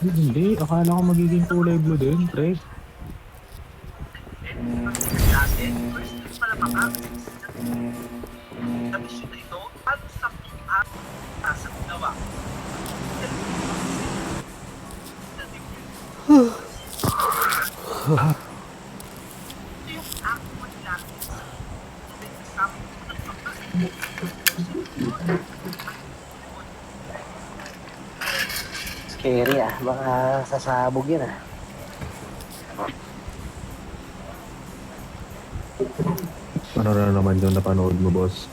Hindi, akala ko magiging kulay blue din, pre. Scary ah. Baka sasabog yun ah. Ano na naman yung napanood mo, boss?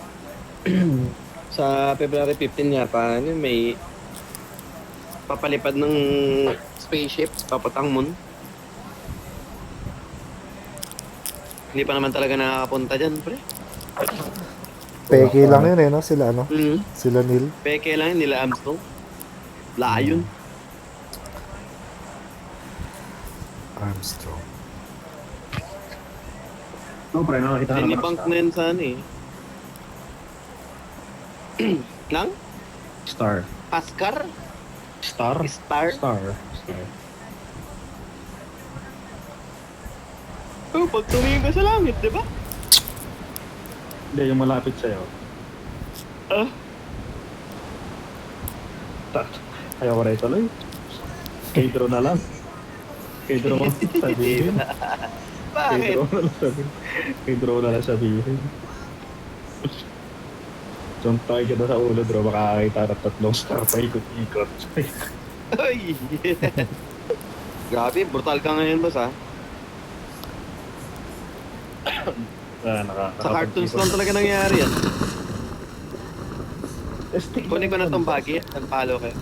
Sa February 15 nga pa, ano, may papalipad ng spaceship, papatang moon. Hindi pa naman talaga nakakapunta dyan, pre. Peke lang yun eh, no? Sila ano? Mm. Sila Neil. Peke lang yun, nila Armstrong. Layon. Armstrong. No, pre, nakakita ka naman. Dinibunk na yun sa ano eh. Lang? Star. Ascar? Star? Star? Star. Star. Oh, pag tumingin ka sa langit, di ba? Hindi, yung malapit sa'yo. Ah? Ayaw ko rin tuloy. K-draw na lang. K-draw mo sabihin. Bakit? K-draw na lang sabihin. K-draw na lang sabihin. Suntay ka na sa ulo, bro. Makakakita ng 3 star pa ikot-ikot. Ay! Grabe, brutal ka ngayon, boss ha? Sa cartoons lang talaga nangyayari yan. Kunin ko na tong bagay, nagpalo kayo.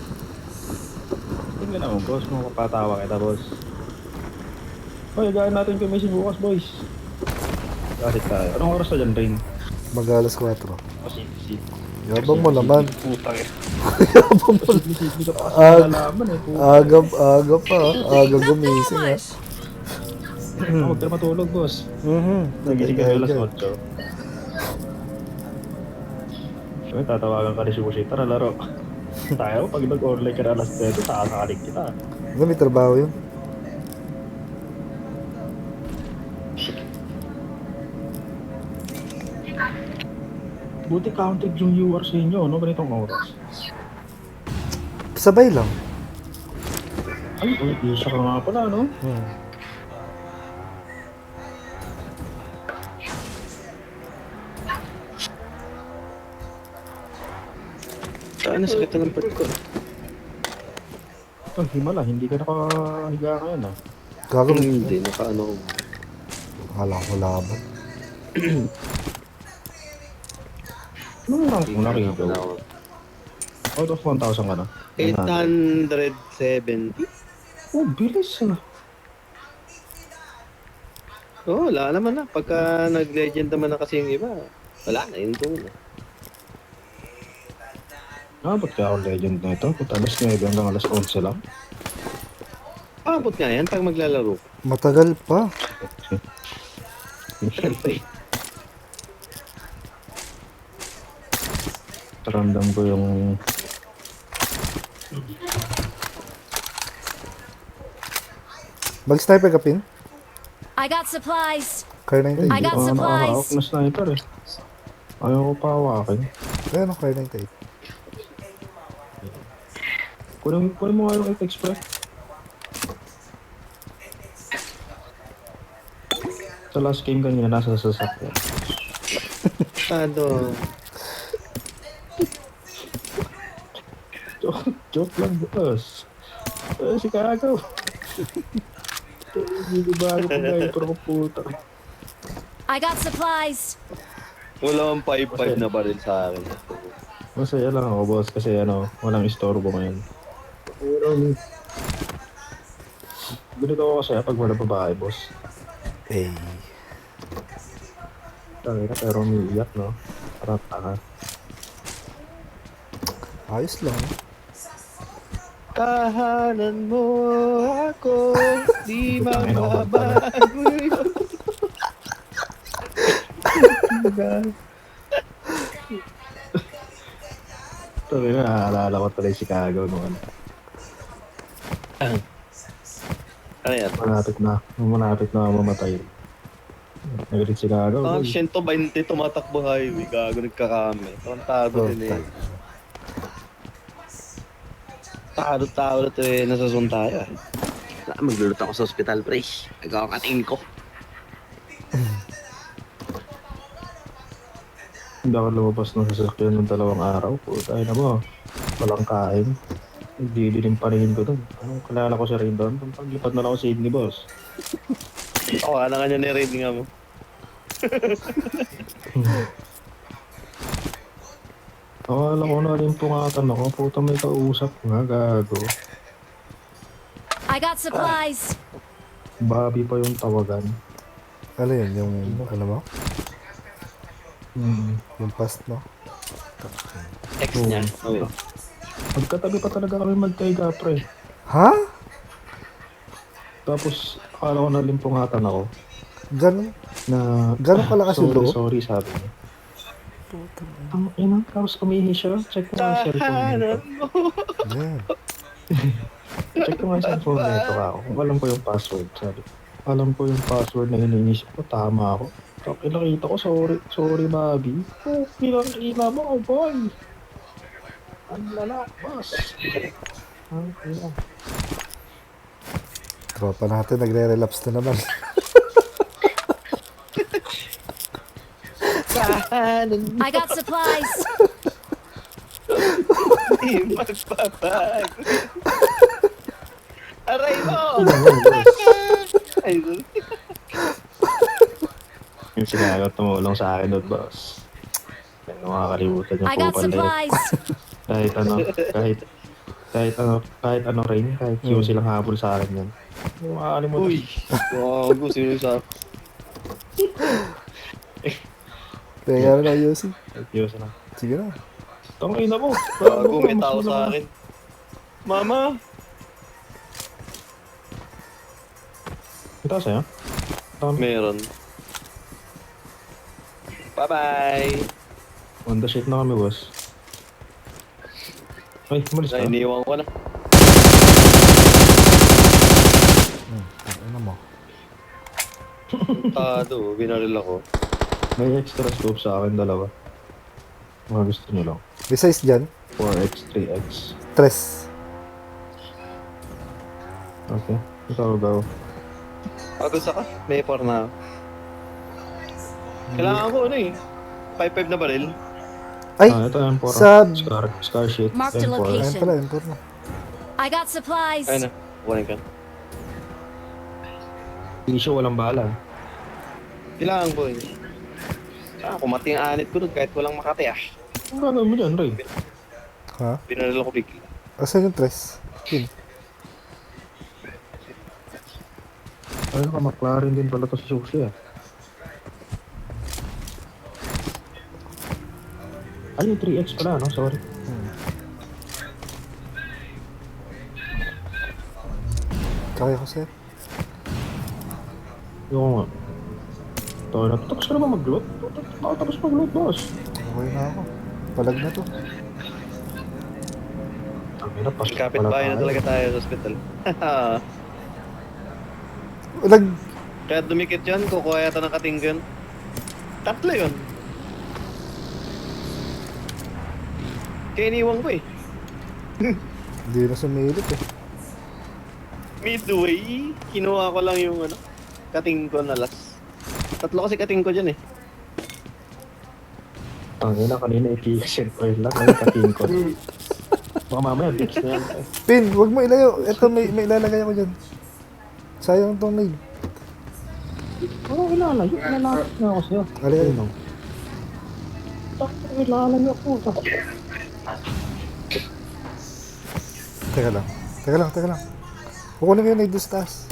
Tingnan naman, boss. Mapapatawa kita, boss. Hoy, gawin natin commission bukas, boys. Bakit tayo? Anong oras na dyan, Rain? Mag-alas 4. Kasi, Yabang mo naman. Putang eh. Yabang mo. Hindi ka pa nalaman eh. Aga pa. Aga gumising ah. Huwag ka na matulog, boss. Nagising ka alas 8. So, tatawagan ka ni Sushi. Tara, laro. Tayo, pag nag-online ka na alas 10, sasakalig kita. Ano, may trabaho yun? Buti counted yung viewers sa inyo, no? Ganitong oras. Sabay lang. Ay, isa ka nga pala, no? Saan na sakit na ng pad ko? Ang himala, hindi ka nakahiga ngayon, ah. Gagawin. Hindi, nakaano ko. Alam ko laban. Anong rank mo nakihiga? Out of 1,000 ka na? 870? Oh, bilis ah. Oo, wala naman na. Pagka nag-legend naman na kasi yung iba, wala na, yun doon na. Ba't kaya ako legend na ito? Kung alas 9 hanggang alas 11 lang. Abot nga yan pag maglalaro. Matagal pa. Taramdam ko yung... Mag-sniper ka, Pin? I got supplies. Car Ay, 98. I got hindi pa supplies. nakahawak na sniper eh. Ayaw ko pa hawakin. Ayan ang car 98. Kunin mo nga yung Express. Sa last game kanina, nasa sasakyan. Ano? Joke lang, boss. Si Kagaw. Hindi ba ako pagay, pero puta. I got supplies. Wala akong 5-5 na baril sa akin. Masaya lang ako, boss, kasi walang istorbo ngayon. Ganito ako kasi pag wala babae, boss. Eh. Tangina, pero umiiyak, no? Parang taka. Ayos lang. Tahanan mo ako, di mababago yun. Tangina, naaalala ko tuloy si Kagaw nung Ano yan? Malapit na mamatay. Nagalit si Gago. Ang boy. 120 tumatakbo highway. Gago nagkakami. Tarantado din eh. Tado-tado na ito eh. Nasasun tayo. Maglulot ako sa hospital, pre. Nagawa katingin ko. Hindi ako lumabas ng sasakyan ng 2 araw. Puta na mo. Walang kain. Didilim pa rin ko dun. Anong kalala ko si Rain doon? Paglipad na lang ako sa Sydney, boss. Oo, ano nga niya ni-reading nga mo. Akala ko na rin pungatan ako. Puta may kausap nga, Gago. I got supplies. Bobby pa yung tawagan. Ano yun? Yung, ano mo? Yung past mo? Ex niya. Okay. Magkatabi pa talaga kami magkaiga, pre. Ha? Tapos, akala ko na rin pungatan ako. Ganun? Na, Ganun kalakas yung loob? sorry, sabi niya. Ang ina, tapos umihi siya. Check ko nga yung cellphone nito. Yan. Check ko nga yung cellphone nito ako. Kung alam ko yung password, sabi. Alam ko yung password na iniisip ko, tama ako. So, pinakita ko, sorry, Bobby. Oh, pinakita mo, oh boy. Ang lala, boss. Ang ina. Tropa natin, nagre-relapse na naman. I got supplies. Hindi magpapag. Aray mo! Ay, Yung sinagot tumulong sa akin doon, boss. Kaya makakalimutan yung I got kupal na yun. supplies. Kahit ano rin, kahit yung silang habol sa akin yan. Hindi mo makakalimutan. uy! Gago, sino yung sa... Kaya na ayusin. Kahit yung sila. Sige na. Tangina mo. Gago, may tao sa akin. Mama! Ito sa'yo? Meron. Bye-bye! On the shit na kami, boss. Ay, umalis ka. Iniwan ko na. Ano mo? Tado, binaril ako. May extra scope sa akin, 2. Mga gusto nyo lang. Besides dyan, 4x, 3x. tres. Okay. Ikaw, go. Gusto ka? May 4 na. Kailangan ko ano eh. 5-5 na baril. Ay! Ito yung 4. Sa- Scar sheet. Mark the M4. location. Ayun pala, import na. I got supplies. Ayun na. Kunin ka. Issue, walang bala. Kailangan ko eh. Kumati ang anit ko doon kahit walang makati ah. Ang gagawin mo dyan, Ray? Ha? Binaril ako bigla. Asan yung tres? Yun. Ayun ka, McLaren din pala to sa sushi ah. Ay, yung 3x pala, no? Sorry. Kaya ko sir. Yung nga. Tayo na. Tapos ka naman mag-load? Tapos mag-load, boss. Okay na ako. Palag na to. Ang hirap, pasok Kapit pala bahay na tayo. talaga tayo sa hospital. Nag... Kaya dumikit yan, kukuha yata ng katinggan. 3 yun. Kaya iniwan ko eh. Hindi na sumilip eh. Midway, kinuha ko lang yung ano, kating ko na last. 3 kasi kating ko dyan eh. Ang ina, kanina i-kickset oil lang. Ay, kating ko. Baka mamaya, bitch na yan. Pin, wag mo ilayo. Ito, may ilalagay ako dyan. Sayang itong nade. Oo, ilalayo. Ilalapit na ako sa'yo. Alay, Ayun, no. Takto, ilalayo ako. Teka lang. Kukunin ko yung nade doon sa taas.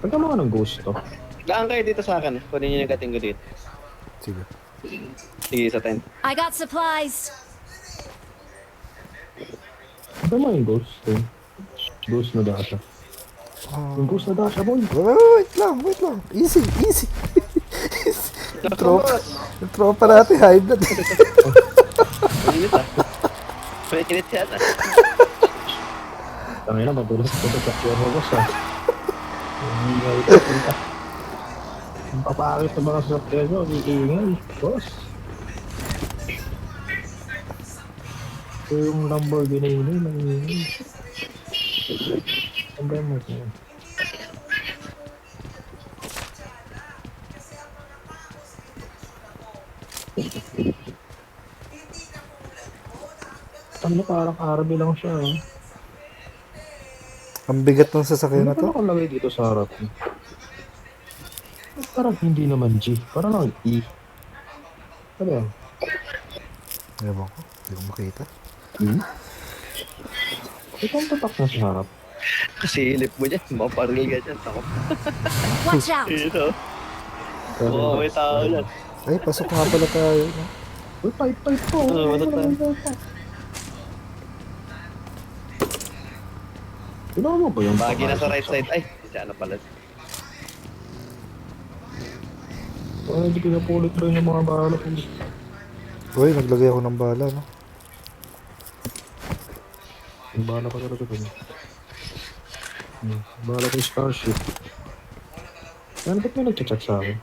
Pagkama ka ng ghost to. Laan kayo dito sa akin, kunin nyo yung kating ko dito. Sige. Sige, sa tent. I got supplies. Pagkama yung ghost to. Ghost na data. Yung ghost na data, boy. Wait lang. Easy. Yung tropa natin, high blood. Mainit ah. Mainit yan ah. Tangin na, madulas ko sa sakyan mo, boss, ha. Ingay ito, punta. Ang papakit ng mga sasakyan nyo, iingay, boss. Ito yung Lamborghini yun, nangyingay. Ang ba mo ito? Ano, parang RB lang siya, ha. Ang bigat ng sasakyan Ano na to. pa nakalagay dito sa harap? Parang hindi naman G. Parang ang E. Ano yan? Ewan ko. Hindi ko makita. Ito ang tatak na sa harap. Kasilip mo dyan. Maparil ka dyan. Ako. Watch out! Ito. Oo, may tao dyan. Ay, pasok nga pala tayo. No? Uy, pipe po. Ginawa mo ba yung Bagi na sa right side. Ay, siya na pala. Parang hindi pinapulit rin yung mga bala. Uy, naglagay ako ng bala, no? Yung bala pa talaga dun. Bala ko yung Starship. Ano ba't may nagchat sa akin?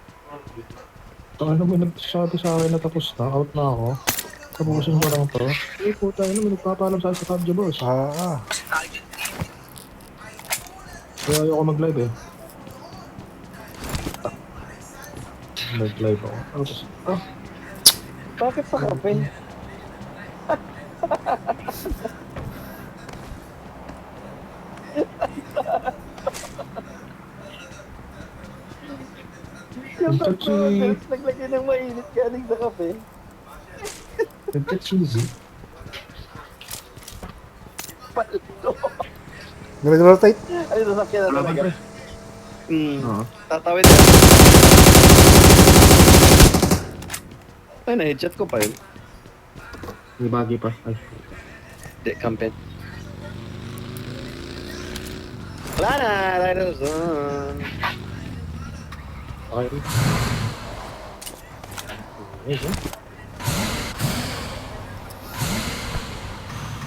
Ano may nagsasabi sa akin na tapos na, out na ako. Tapusin ko lang to. Eh puta, ano may nagpapalam sa akin sa PUBG, boss. Ah. Kaya ayoko mag-live eh. Nag-live ako. Tapos, Bakit pa kape? nagka-cheesy. Naglagay ng mainit galing sa kape. Nagka-cheesy. Paldo. Nag-rotate? Ano yung sasakyan na talaga? Oo. Tatawid yan. Ay, na-headshot ko pa yun. May bagi pa. Ay. Hindi, campaign. Wala na! Rider zone! Okay. Ayos eh.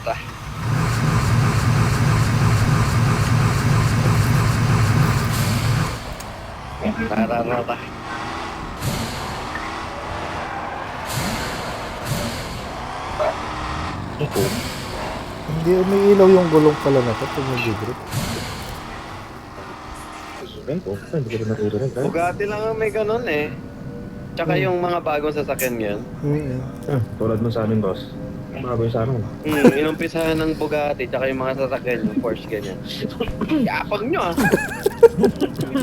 Ah. Tararata. Ito. Hindi umiilaw yung gulong pala na to pag nag-grip. Ito. Hindi ko rin naririnig. Ay. Bugatti lang ang may ganun eh. Tsaka yung mga bagong sasakyan ngayon. Tulad mo sa amin, boss. Bago yung sa amin. Inumpisahan ng Bugatti tsaka yung mga sasakyan, yung Porsche ganyan. Yapang nyo ah!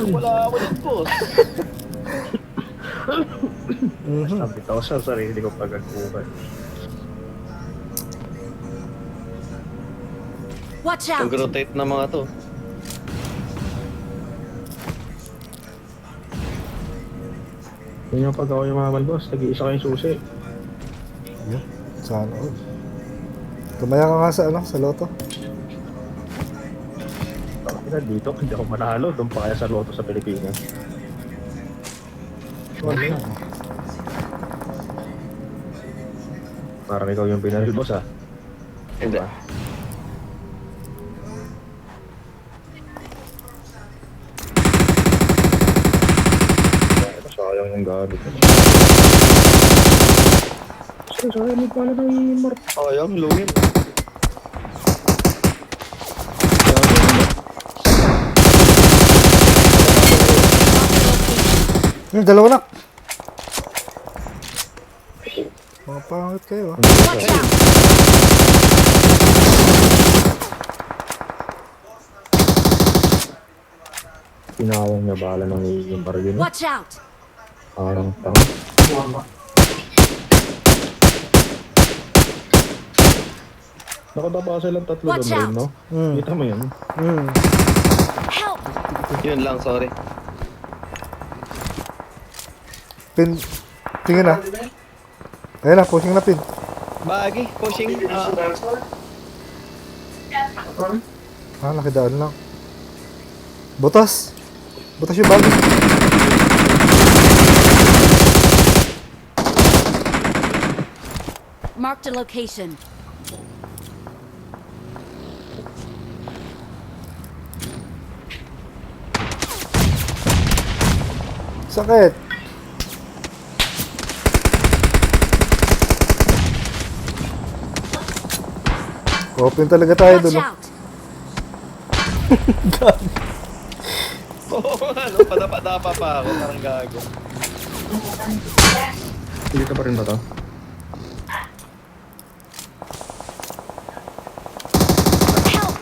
Wala ako ng boss. Sabi ko sa sarili ko pag-agpukan. Watch out! Nag-rotate na mga to. Yun yung pag ako yung mga boss, nag-iisa kayong susi. Yun. Sana all. Tumaya ka nga sa ano, sa loto. Bakit dito, hindi ako manalo. Doon pa kaya sa loto sa Pilipinas. Parang ikaw yung binaril, boss, ah. Hindi. Sayang yung gamit. Sayang yung pala ng Mark. Sayang, lungin. Dalawa na. Mga pangit kayo ah. Watch out! Pinawang niya bala ng yung baril na. Watch out! Parang nakadapa silang tatlo Watch doon out. rin, no? Kita mo yun? Help! Yun lang, sorry. Pin. Tingin na. Ayun na, pushing na pin. Bagi, pushing. Ah, nakidaan lang. Butas. Butas yung bagi. Marked a location. Sakit. Open talaga tayo Watch dun. Oh. out! Oo, ano, padapa-dapa pa ako, parang gago. Dito pa rin ba to? Help!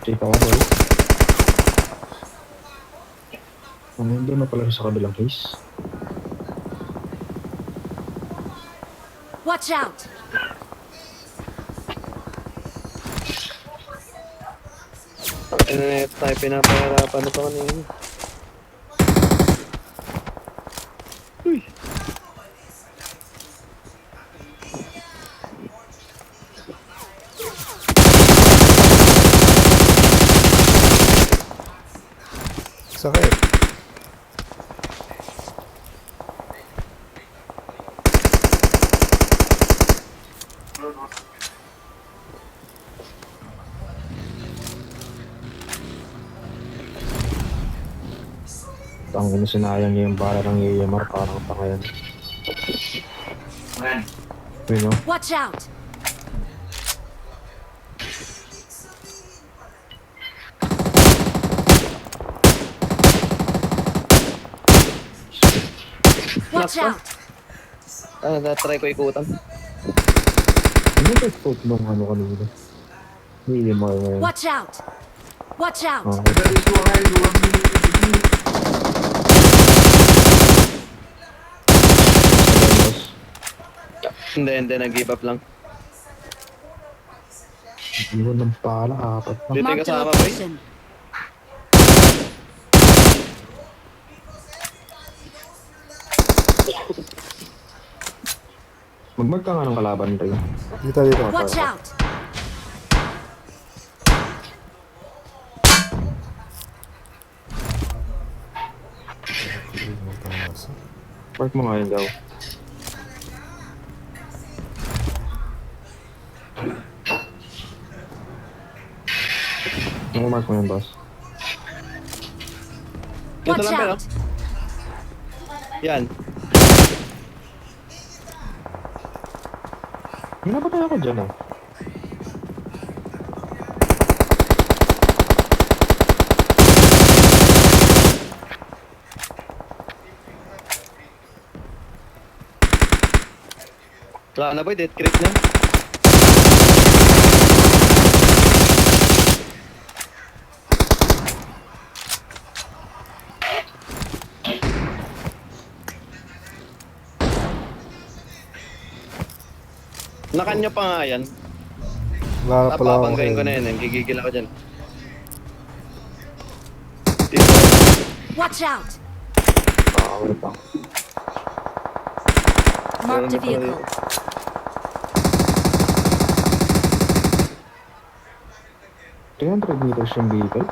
Safe ako, boy. Doon na pala sa kabilang case. Watch out! Ano na ito tayo pinapahirapan na pa kanina. Sakit. Tangin na sinayang niya yung bala ng AMR, parang pangayan. Yun no? Watch out! Watch out! Ah, na-try ko ikutan. Ano ba yung scope nung ano kanina? AMR ngayon. Watch out! Watch out! Okay. Hindi, nag-give up lang. Iwan ng pala, apat na. Dito yung Marked a kasama, boy. location. Magmag ka nga ng kalaban tayo. Dito, dito. Watch out! Park mo nga yun daw. Ano mark mo yun, boss? Dito Watch lang pero. out! Yan. May napatay ako dyan ah. Wala na boy, death crit na. Nakanyo pa nga yan. Wala na pala ako. Papapanggayin ko na yan, gigigil ako dyan. Watch out! Ulit ako. Marked a vehicle. Kaya 300 meters yung vehicle.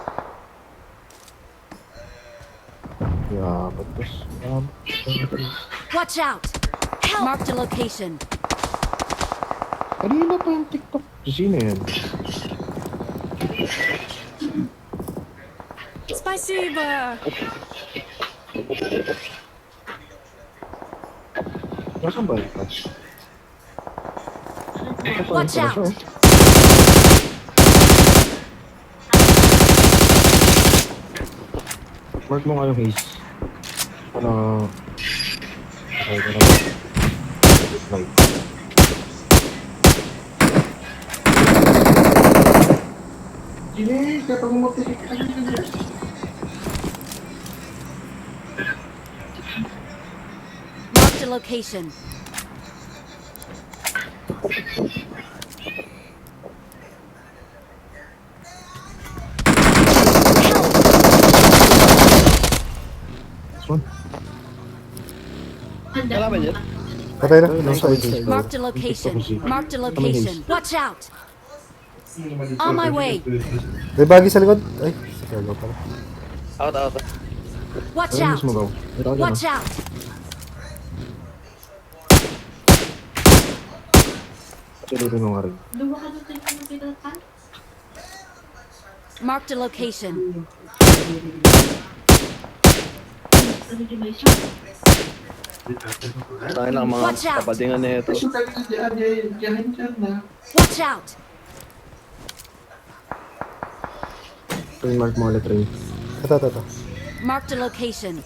Yeah, but this... Watch out! Help! Marked a location. Kanina pa yung TikTok. Sino yan? Спасибо! Nasaan ba yung patch? Watch out! Mark mo nga yung haze. Ano... Okay, na Right. Marked a location. This one. Wala ba dyan? Patay na. Ayun, Nasa nasa edge. Marked a location. Marked a location. Watch out! On my way. May bagi sa likod. Ay, sa kalo pala. Out. Watch Ayun, out! mismo daw. Ito ako dyan Watch out! ah. Actually, ito nga rin. Marked a location. Tayo lang mga Watch out. kapadingan na ito. Watch out! Train mark mo ulit, train. Ito. Marked a location.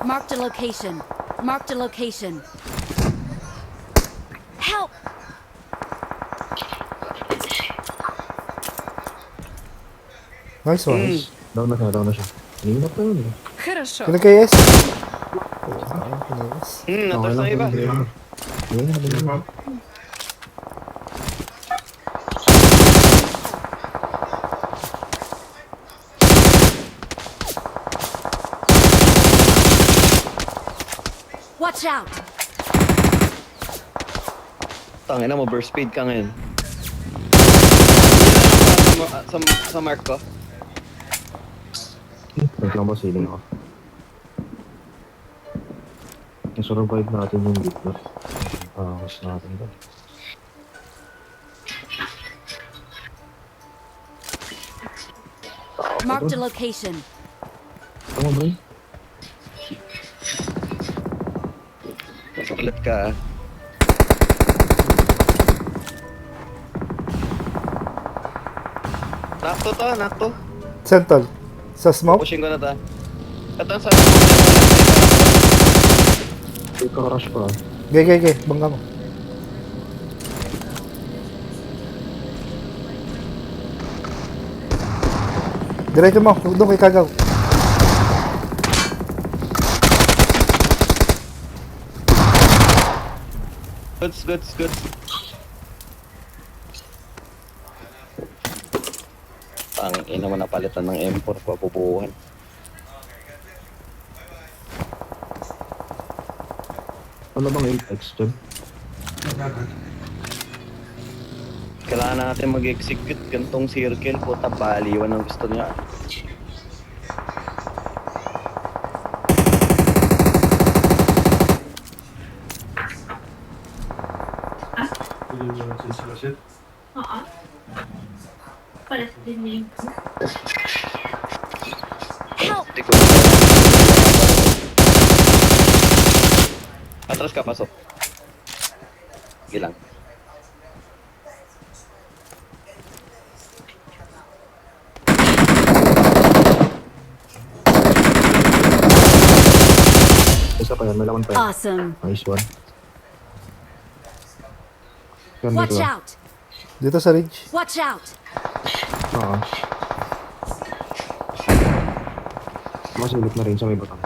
Marked a location. Marked a location. Help! Nice one. Down na siya. Kanina pa yun eh. Хорошо. Pinag-KS. Natas na iba. Ayun. Watch out! Tangin na mo, burst speed ka ngayon. Sa mark ko. Wait lang ba, sailing ako. Nasurvive natin yung gitna. Mas natin ba? Marked a location. Tama ba yun? Ulit ka. Nakto. Central. Sa smoke. Pushing ko na ta. Ito sa May ka-rush pa. Ge. Bangga mo. Diretso mo. Doon kay Kagaw. Goods. Ang ina mo napalitan ng M4 pabubuhan. Ano bang Apex dyan? Kailangan natin mag-execute gantong circle. Puta, baliwan ang gusto niya. Help! Hindi ko Atras ka, pasok. Sige lang. Isa pa yan, may laman pa yan. Awesome. Nice one. Yan Watch dito. out! Dito sa ridge. Watch out! Oo. Masilip na rin sa may batang.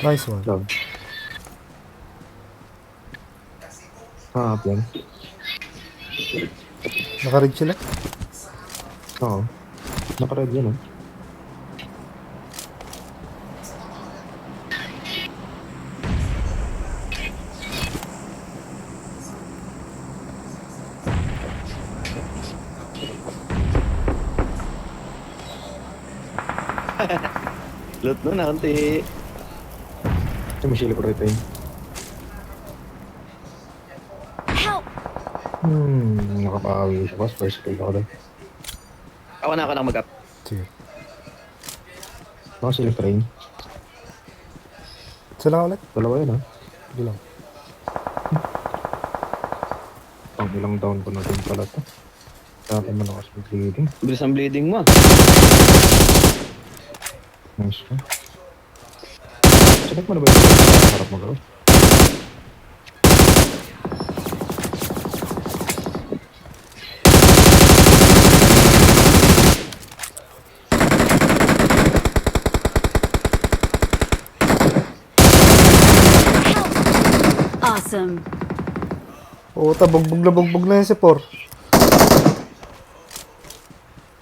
Nice one. Down. Up yan. Naka-ridge sila. Oo. Naka-red yan eh. Loot mo na, konti. May silip ulit eh. Help! Nakapawi siya. Boss, first kill ako doon. Ako na mag-up. Sige. Nakasilip rin. Isa lang ulit. Dalawa yun ha. Hindi lang. Pang ilang down ko na din pala to. Dati malakas may bleeding. Bilis ang bleeding mo. Nice one. Check mo na ba yung harap mo gawin? Awesome. Oo, bugbog na yun si Por.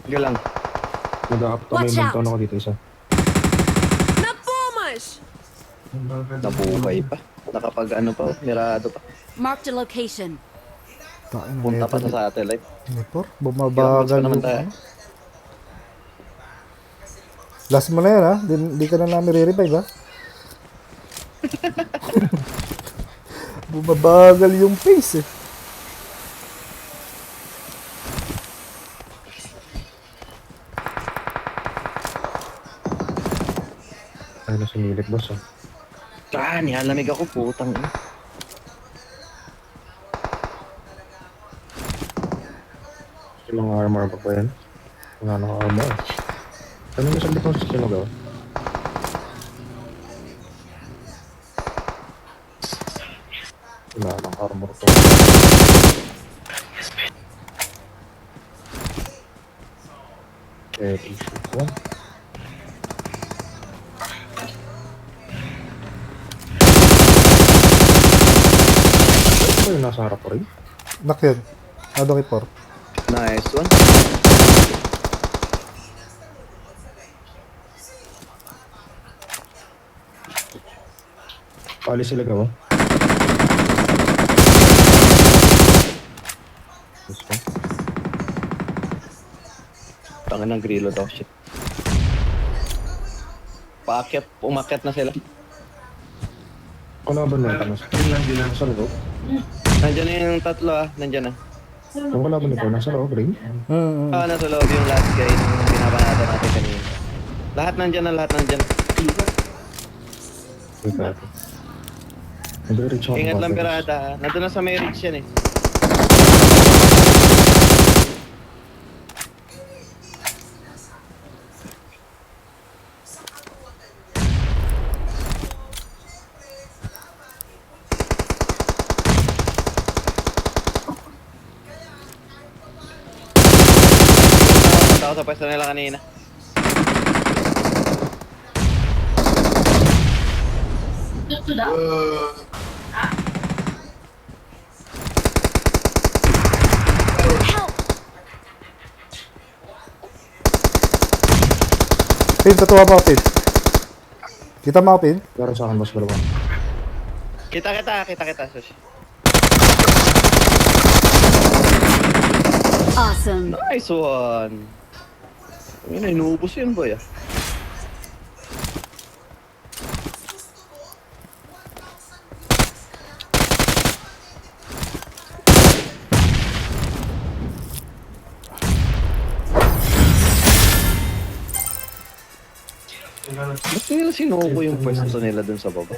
Sige lang. Nag-up to may Watch out! montown ako dito isa. Nabuhay pa. Nakapag ano pa, mirado pa. Marked a location. Punta pa sa satellite. Ni Por, Kilomits bumabagal pa naman yung tayo. ano. Last mo na yan ha. Di ka na namin re-revive ha. Bumabagal yung pace eh. Ay, nasa milik boss ah. Nilalamig ako, putang ina. Yung mga armor pa yan. Wala nang armor. Ano mo sabi ko sa sino wala nang armor to. Eh, issue ko. Ano ba yung nasa harap ko rin? Knock yun. Ado kay Por. Nice one. Paalis sila gawa. This one. Tangin ng grillo daw, shit. Umakyat na sila. Kalaban na ito. Nasa loob. Nandyan na yung tatlo nandyan na. Yung kalaban nito, nasa loob rin. Nasa loob yung last guy nung binabanatan natin kanina. Lahat nandyan. Wait natin. Nag-reach ako. Ingat lang pirata. Nandun na sa marriage yan eh. Punta ako sa pwesto nila kanina. Pin, tatuwa pa ako, Pin. Kita mo ako, Pin? Pero sa akin, boss, dalawa. Kita, Sush. Awesome. Nice one. Ayun, inuubos yun, boy. Ba't nila sinuko yung pwesto nila dun sa baba?